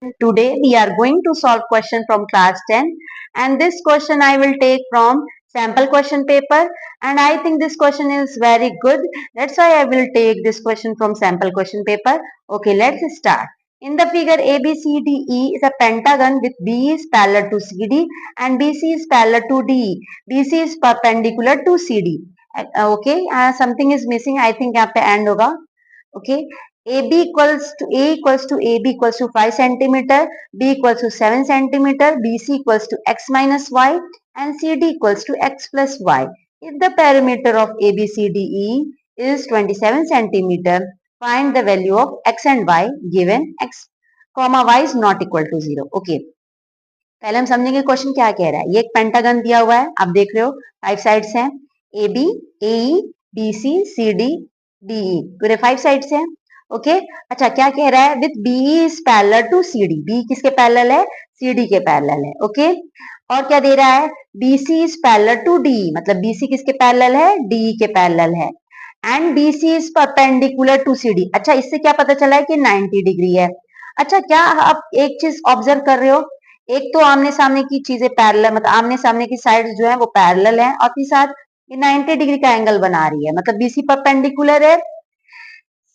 Today we are going to solve question from class 10, and this question I will take from sample question paper, and I think this question is very good. That's why I will take this question from sample question paper. Okay, let's start. In the figure ABCDE is a pentagon with B is parallel to CD and BC is parallel to DE. BC is perpendicular to CD. Okay, something is missing. I think यहाँ पे end होगा. Okay, A equals to AB equals to 5 centimeter, B equals to 7 centimeter, BC equals to x minus y, and CD equals to x plus y. If the perimeter of ABCDE is 27 centimeter, find the value of x and y given x, y is not equal to 0. Okay. पहले हम समझेंगे question क्या कह रहा है. ये एक pentagon दिया हुआ है, आप देख रहे हो 5 साइड्स हैं, A B A B C C D D E, पूरे 5 साइड्स हैं. ओके अच्छा क्या कह रहा है, with B is parallel to C D. B किसके पैरेलल है, सी डी के पैरेलल है. ओके और क्या दे रहा है, B C is parallel to D, मतलब बी सी किसके पैरेलल है, डी के पैरेलल है. And B C is perpendicular to C D. अच्छा इससे क्या पता चला है कि 90 डिग्री है. अच्छा क्या आप एक चीज ऑब्जर्व कर रहे हो, एक तो आमने सामने की चीजें पैरेलल, मतलब आमने सामने की साइड्स जो है वो पैरेलल है, और तीसरा ये 90 डिग्री का एंगल बना रही है, मतलब बीसी परपेंडिकुलर है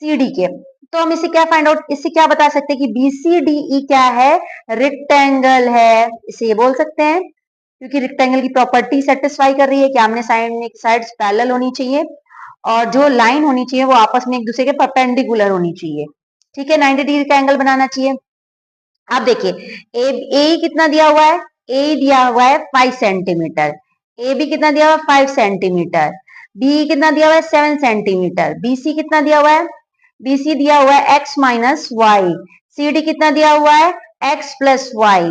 सीडी के. तो हम इसे क्या फाइंड आउट, इससे क्या बता सकते हैं कि बीसीडीई क्या है, रेक्टेंगल है. इसे ये बोल सकते हैं क्योंकि रेक्टेंगल की प्रॉपर्टी सेटिस्फाई कर रही है कि आमने सामने की साइड्स पैरेलल होनी चाहिए और जो लाइन होनी चाहिए वो आपस में एक दूसरे के परपेंडिकुलर होनी चाहिए. ठीक है, 90 डिग्री का एंगल बनाना चाहिए. आप देखिए ए कितना दिया हुआ है, ए दिया हुआ है 5 सेंटीमीटर, ए बी कितना दिया हुआ है 5 सेंटीमीटर, बी कितना दिया हुआ है 7 सेंटीमीटर, बी सी कितना दिया हुआ है, बी सी दिया हुआ है x minus y, C D कितना दिया हुआ है x प्लस वाई,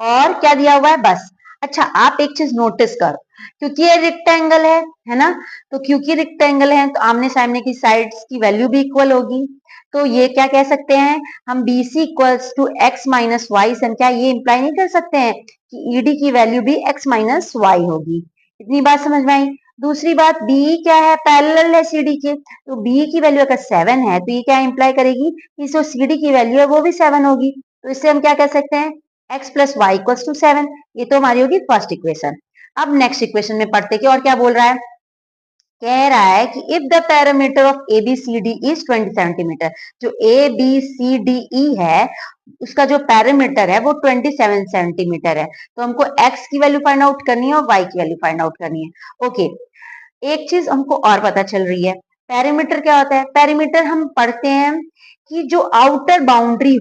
और क्या दिया हुआ है बस. अच्छा आप एक चीज नोटिस करो, क्योंकि ये रेक्टेंगल है ना, तो क्योंकि रेक्टेंगल है तो आमने सामने की साइड्स की वैल्यू भी इक्वल होगी. तो ये क्या कह सकते हैं हम, B C equals to x minus y. क्या ये इंप्लाई नहीं कर सकते हैं कि ईडी की वैल्यू भी एक्स माइनस वाई होगी. इतनी बात समझ में आई. दूसरी बात, बी क्या है, पैरेलल है सीडी के, तो बी की वैल्यू अगर 7 है तो ये क्या इंप्लाई करेगी कि जो सीडी की वैल्यू है वो भी 7 होगी. तो इससे हम क्या कह सकते हैं, x plus y equals to 7. ये तो हमारी होगी फर्स्ट इक्वेशन. अब नेक्स्ट इक्वेशन में पढ़ते कि और क्या बोल रहा है. कह रहा है कि if the parameter of A B C D is 20 centimetre, जो A B C D E है उसका जो पैरामीटर है वो 27 सेंटीमीटर है, तो हमको x की वैल्यू फाइंड आउट करनी है और y की वैल्यू फाइंड आउट करनी है. ओके एक चीज हमको और पता चल रही है, पैरामीटर क्या होता है. पैरामीटर हम पढ़ते हैं कि जो आउटर बाउंड्री